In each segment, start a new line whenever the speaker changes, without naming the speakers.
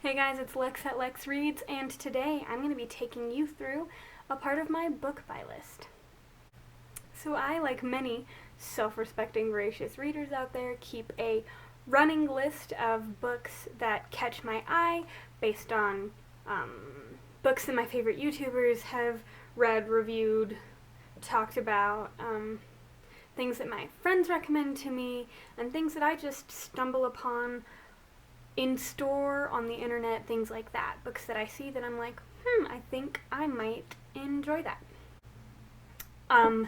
Hey guys, it's Lex at LexReads, and today I'm going to be taking you through a part of my book buy list. So I, like many self-respecting, voracious readers out there, keep a running list of books that catch my eye based on books that my favorite YouTubers have read, reviewed, talked about, things that my friends recommend to me, and things that I just stumble upon in store, on the internet, things like that. Books that I see that I'm like, I think I might enjoy that.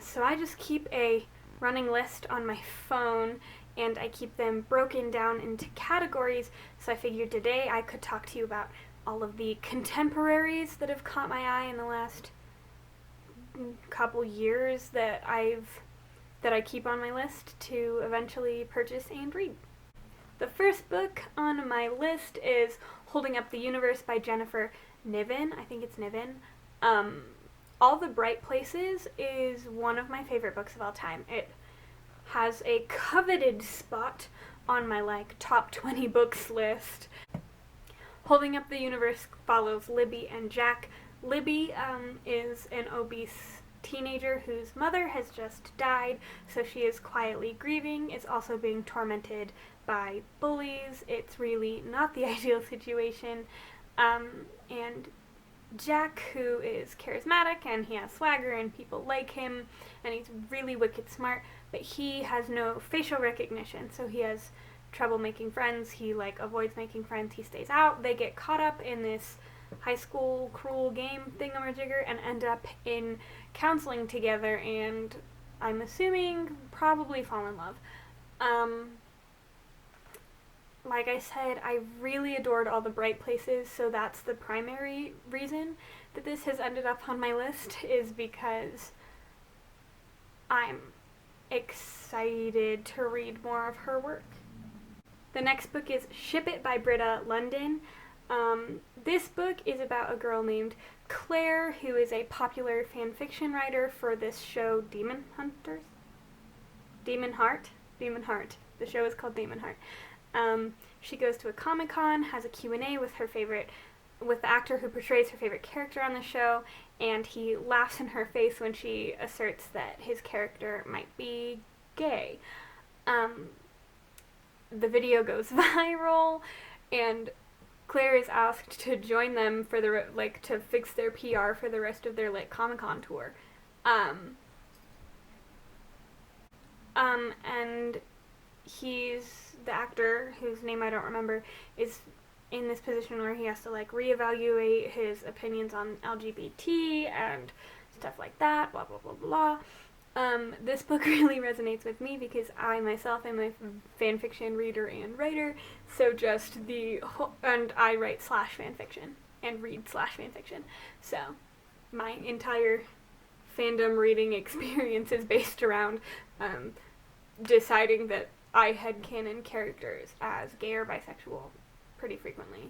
So I just keep a running list on my phone, and I keep them broken down into categories, so I figured today I could talk to you about all of the contemporaries that have caught my eye in the last couple years that I keep on my list to eventually purchase and read. The first book on my list is Holding Up the Universe by Jennifer Niven. I think it's Niven. All the Bright Places is one of my favorite books of all time. It has a coveted spot on my top 20 books list. Holding Up the Universe follows Libby and Jack. Libby is an obese teenager whose mother has just died, so she is quietly grieving, is also being tormented by bullies. It's really not the ideal situation. And Jack, who is charismatic and he has swagger and people like him and he's really wicked smart, but he has no facial recognition, so he has trouble making friends. He avoids making friends. He stays out. They get caught up in this high school cruel game thingamajigger and end up in counseling together, and I'm assuming probably fall in love. Like I said, I really adored All the Bright Places, so that's the primary reason that this has ended up on my list, is because I'm excited to read more of her work. The next book is Ship It by Britta London. This book is about a girl named Claire, who is a popular fan fiction writer for this show Demon Heart. The show is called Demon Heart. She goes to a Comic-Con, has a Q&A with the actor who portrays her favorite character on the show, and he laughs in her face when she asserts that his character might be gay. The video goes viral, and Claire is asked to join them for to fix their PR for the rest of their Comic-Con tour. And the actor, whose name I don't remember, is in this position where he has to reevaluate his opinions on LGBT and stuff like that, blah blah blah blah. This book really resonates with me because I myself am a fanfiction reader and writer, and I write /fanfiction and read /fanfiction. So my entire fandom reading experience is based around deciding that I headcanon characters as gay or bisexual pretty frequently.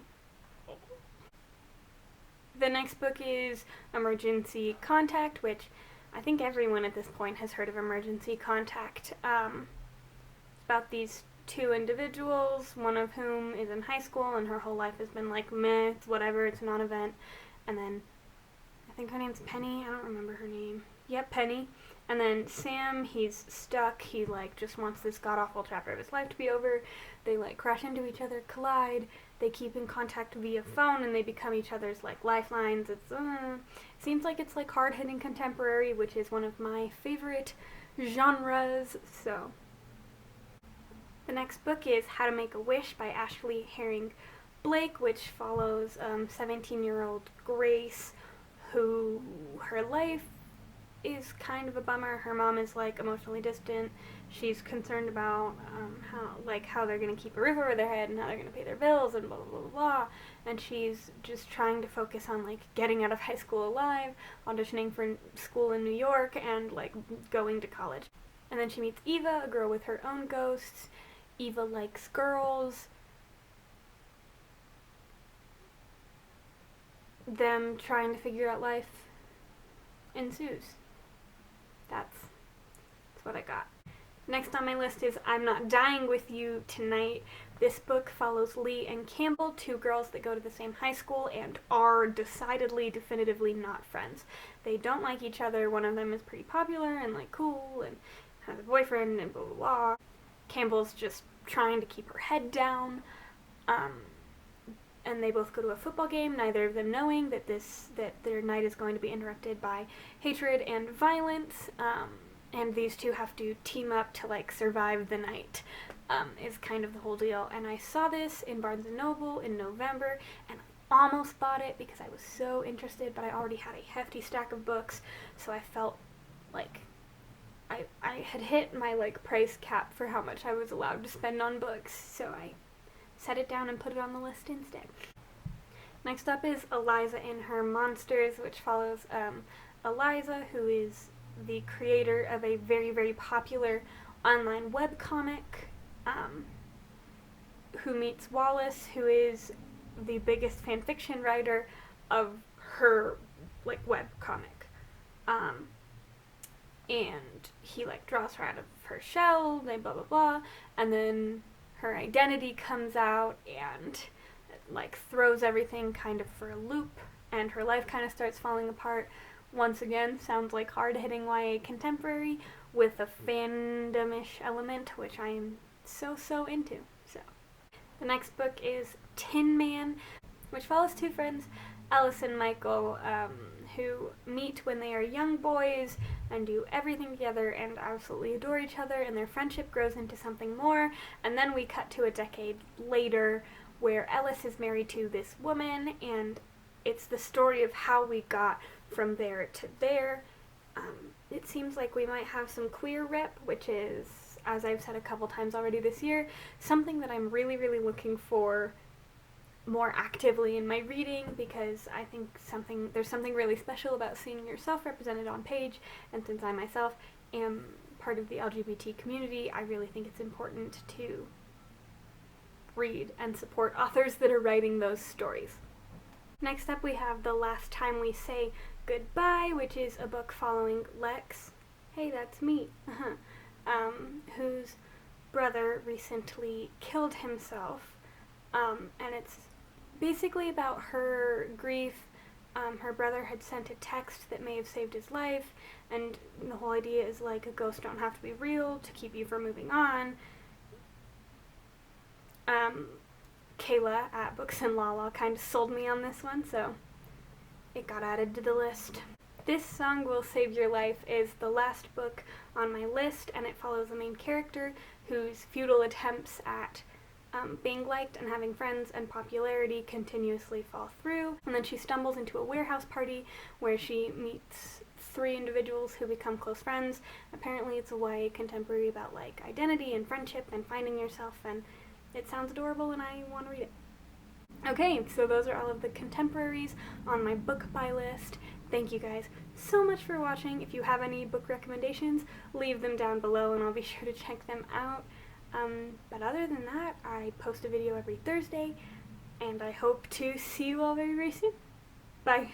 The next book is Emergency Contact, which I think everyone at this point has heard of Emergency Contact. It's about these two individuals, one of whom is in high school and her whole life has been meh, it's whatever, it's a non-event. And then, I think her name's Penny, I don't remember her name. Yep, Penny. And then Sam, he's stuck, he just wants this god-awful chapter of his life to be over. They crash into each other, collide, they keep in contact via phone, and they become each other's lifelines. Seems like it's hard-hitting contemporary, which is one of my favorite genres. So the next book is How to Make a Wish by Ashley Herring Blake, which follows 17-year-old Grace, who her life is kind of a bummer. Her mom is emotionally distant. She's concerned about how they're going to keep a roof over their head and how they're going to pay their bills and blah blah blah blah. And she's just trying to focus on getting out of high school alive, auditioning for school in New York, and going to college. And then she meets Eva, a girl with her own ghosts. Eva likes girls. Them trying to figure out life ensues. That's what I got. Next on my list is I'm Not Dying With You Tonight This book follows Lee and Campbell, two girls that go to the same high school and are decidedly, definitively not friends. They don't like each other. One of them is pretty popular and like cool and has a boyfriend and blah blah blah. Campbell's just trying to keep her head down. And they both go to a football game, neither of them knowing that their night is going to be interrupted by hatred and violence. And these two have to team up to like survive the night. Is kind of the whole deal. And I saw this in Barnes & Noble in November, and I almost bought it because I was so interested, but I already had a hefty stack of books, so I felt like I had hit my like price cap for how much I was allowed to spend on books, so I set it down and put it on the list instead. Next up is Eliza and Her Monsters, which follows Eliza, who is the creator of a very, very popular online webcomic, who meets Wallace, who is the biggest fanfiction writer of her like webcomic. And he like draws her out of her shell, and blah blah blah, and then her identity comes out and like throws everything kind of for a loop, and her life kind of starts falling apart. Once again, sounds like hard-hitting YA contemporary with a fandom-ish element, which I am so into. So, the next book is Tin Man, which follows two friends, Alice and Michael, who meet when they are young boys and do everything together and absolutely adore each other, and their friendship grows into something more. And then we cut to a decade later where Alice is married to this woman, and it's the story of how we got from there to there. It seems like we might have some queer rep, which is, as I've said a couple times already this year, something that I'm really looking for more actively in my reading, because I think there's something really special about seeing yourself represented on page, and since I myself am part of the LGBT community, I really think it's important to read and support authors that are writing those stories. Next up we have The Last Time We Say Goodbye, which is a book following Lex, hey that's me, whose brother recently killed himself, and it's basically about her grief. Her brother had sent a text that may have saved his life, and the whole idea is like a ghost don't have to be real to keep you from moving on. Kayla at Books and Lala kind of sold me on this one, so it got added to the list. This Song Will Save Your Life is the last book on my list, and it follows a main character whose futile attempts at being liked and having friends and popularity continuously fall through, and then she stumbles into a warehouse party where she meets three individuals who become close friends. Apparently it's a YA contemporary about like identity and friendship and finding yourself, and it sounds adorable and I want to read it. Okay, so those are all of the contemporaries on my book buy list. Thank you guys so much for watching. If you have any book recommendations, leave them down below and I'll be sure to check them out. But other than that, I post a video every Thursday, and I hope to see you all very soon. Bye!